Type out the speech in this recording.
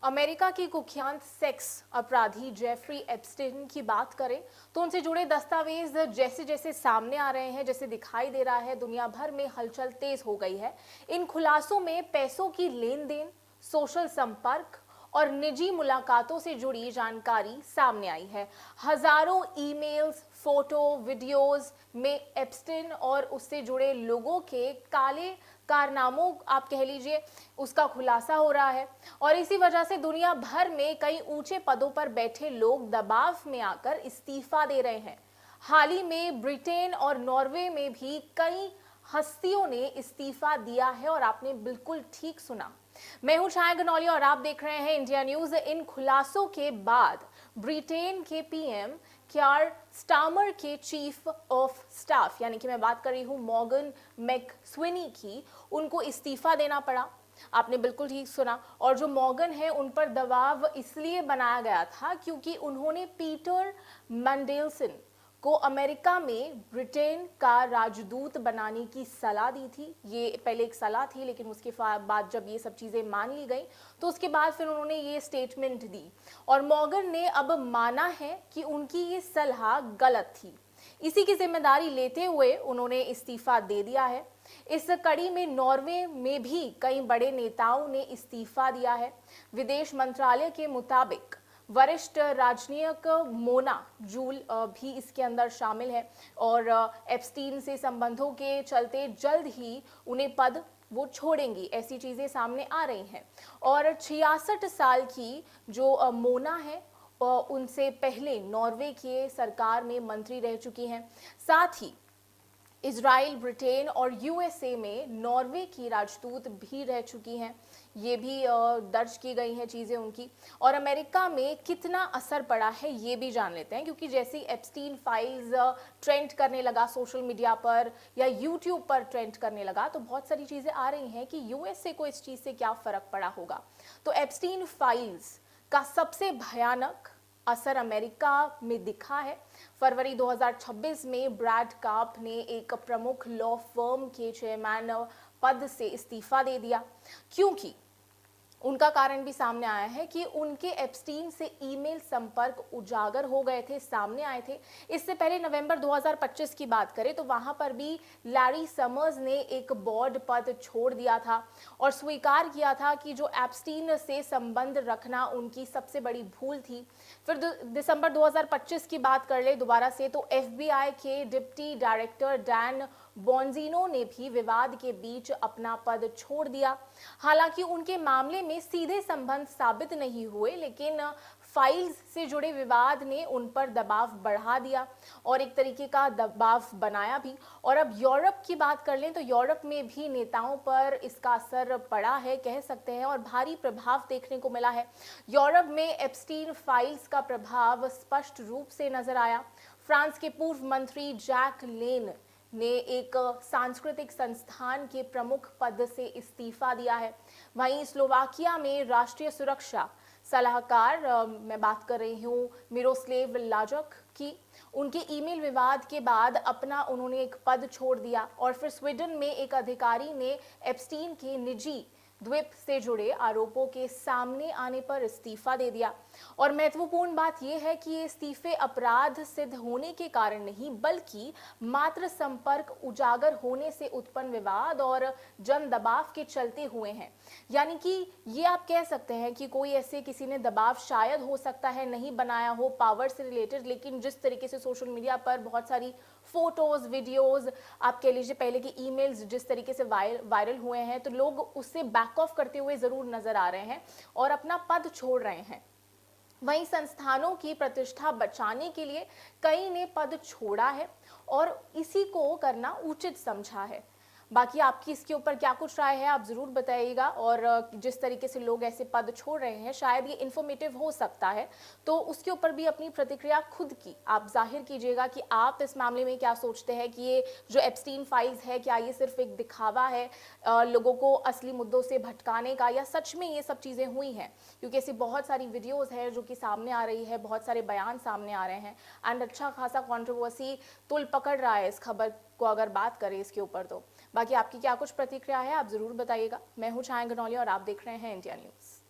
America की कुख्यात sex अपराधी जेफरी एप्स्टीन की बात करें तो उनसे जुड़े दस्तावेज जैसे जैसे सामने आ रहे हैं, जैसे दिखाई दे रहा है, दुनिया भर में हलचल तेज हो गई है। इन खुलासों में पैसों की लेन देन, सोशल संपर्क और निजी मुलाकातों से जुड़ी जानकारी सामने आई है। हजारों ईमेल्स, फोटो, वीडियोस में एप्स्टीन और उससे जुड़े लोगों के काले कारनामों, आप कह लीजिए, उसका खुलासा हो रहा है। और इसी वजह से दुनिया भर में कई ऊंचे पदों पर बैठे लोग दबाव में आकर इस्तीफा दे रहे हैं। हाल ही में ब्रिटेन और नॉर्वे में भी कई हस्तियों ने इस्तीफा दिया है और आपने बिल्कुल ठीक सुना। मैं हूं छाया गनौली और आप देख रहे हैं इंडिया न्यूज। इन खुलासों के बाद ब्रिटेन के पीएम क्यार स्टामर के चीफ ऑफ स्टाफ, यानी कि मैं बात कर रही हूं मॉर्गन मैकस्विनी की, उनको इस्तीफा देना पड़ा। आपने बिल्कुल ठीक सुना। और जो मॉर्गन है उन पर दबाव इसलिए बनाया गया था क्योंकि उन्होंने पीटर मंडेलसन को अमेरिका में ब्रिटेन का राजदूत बनाने की सलाह दी थी। ये पहले एक सलाह थी, लेकिन उसके बाद जब ये सब चीज़ें मान ली गई तो उसके बाद फिर उन्होंने ये स्टेटमेंट दी और मॉर्गन ने अब माना है कि उनकी ये सलाह गलत थी। इसी की जिम्मेदारी लेते हुए उन्होंने इस्तीफा दे दिया है। इस कड़ी में नॉर्वे में भी कई बड़े नेताओं ने इस्तीफा दिया है। विदेश मंत्रालय के मुताबिक वरिष्ठ राजनयिक मोना जूल भी इसके अंदर शामिल है और एप्स्टीन से संबंधों के चलते जल्द ही उन्हें पद वो छोड़ेंगी, ऐसी चीजें सामने आ रही हैं। और 66 साल की जो मोना है उनसे पहले नॉर्वे की सरकार में मंत्री रह चुकी हैं। साथ ही इजराइल, ब्रिटेन और यूएसए में नॉर्वे की राजदूत भी रह चुकी हैं। ये भी दर्ज की गई हैं चीज़ें उनकी। और अमेरिका में कितना असर पड़ा है ये भी जान लेते हैं, क्योंकि जैसे एप्स्टीन फाइल्स ट्रेंड करने लगा सोशल मीडिया पर या यूट्यूब पर ट्रेंड करने लगा, तो बहुत सारी चीज़ें आ रही हैं कि यूएसए को इस चीज़ से क्या फ़र्क पड़ा होगा। तो एप्स्टीन फाइल्स का सबसे भयानक असर अमेरिका में दिखा है। फरवरी 2026 में ब्रैड कार्प ने एक प्रमुख लॉ फर्म के चेयरमैन पद से इस्तीफा दे दिया, क्योंकि उनका कारण भी सामने आया है कि उनके एप्स्टीन से ईमेल संपर्क उजागर हो गए थे, सामने आए थे। इससे पहले नवंबर 2025 की बात करें तो वहां पर भी लैरी समर्स ने एक बोर्ड पद छोड़ दिया था और स्वीकार किया था कि जो एप्स्टीन से संबंध रखना उनकी सबसे बड़ी भूल थी। फिर दिसंबर 2025 की बात कर ले दोबारा से तो एफबीआई के डिप्टी डायरेक्टर डैन बॉन्जिनो ने भी विवाद के बीच अपना पद छोड़ दिया। हालांकि उनके मामले में सीधे संबंध साबित नहीं हुए, लेकिन फाइल्स से जुड़े विवाद ने उन पर दबाव बढ़ा दिया और एक तरीके का दबाव बनाया भी। और अब यूरोप की बात कर लें तो यूरोप में भी नेताओं पर इसका असर पड़ा है, कह सकते हैं, और भारी प्रभाव देखने को मिला है। यूरोप में एप्स्टीन फाइल्स का प्रभाव स्पष्ट रूप से नजर आया। फ्रांस के पूर्व मंत्री जैक लेन ने एक सांस्कृतिक संस्थान के प्रमुख पद से इस्तीफा दिया है। वहीं स्लोवाकिया में राष्ट्रीय सुरक्षा सलाहकार, मैं बात कर रही हूँ मिरोस्लेव लाजक की, उनके ईमेल विवाद के बाद अपना उन्होंने एक पद छोड़ दिया। और फिर स्वीडन में एक अधिकारी ने एप्स्टीन के निजी द्वीप से जुड़े आरोपों के सामने आने पर इस्तीफा दे दिया। और महत्वपूर्ण बात यह है कि ये इस्तीफे अपराध सिद्ध होने के कारण नहीं, बल्कि मात्र संपर्क उजागर होने से उत्पन्न विवाद और जन दबाव के चलते हुए हैं। यानी कि ये आप कह सकते हैं कि कोई ऐसे किसी ने दबाव शायद हो सकता है नहीं बनाया हो पावर से रिलेटेड, लेकिन जिस तरीके से सोशल मीडिया पर बहुत सारी फोटोज, वीडियोज, आप कह लीजिए पहले की ईमेल्स जिस तरीके से वायरल हुए हैं, तो लोग उससे बैक ऑफ करते हुए जरूर नजर आ रहे हैं और अपना पद छोड़ रहे हैं। वहीं संस्थानों की प्रतिष्ठा बचाने के लिए कई ने पद छोड़ा है और इसी को करना उचित समझा है। बाकी आपकी इसके ऊपर क्या कुछ राय है आप जरूर बताइएगा। और जिस तरीके से लोग ऐसे पद छोड़ रहे हैं, शायद ये इन्फॉर्मेटिव हो सकता है, तो उसके ऊपर भी अपनी प्रतिक्रिया खुद की आप जाहिर कीजिएगा कि आप इस मामले में क्या सोचते हैं कि ये जो एप्स्टीन फाइल्स है, क्या ये सिर्फ एक दिखावा है लोगों को असली मुद्दों से भटकाने का, या सच में ये सब चीज़ें हुई हैं। क्योंकि ऐसी बहुत सारी वीडियोस है जो कि सामने आ रही है, बहुत सारे बयान सामने आ रहे हैं एंड अच्छा खासा कंट्रोवर्सी तुल पकड़ रहा है इस खबर को अगर बात करें इसके ऊपर। तो बाकी आपकी क्या कुछ प्रतिक्रिया है आप जरूर बताइएगा। मैं हूं छाया गनौली और आप देख रहे हैं इंडिया न्यूज़।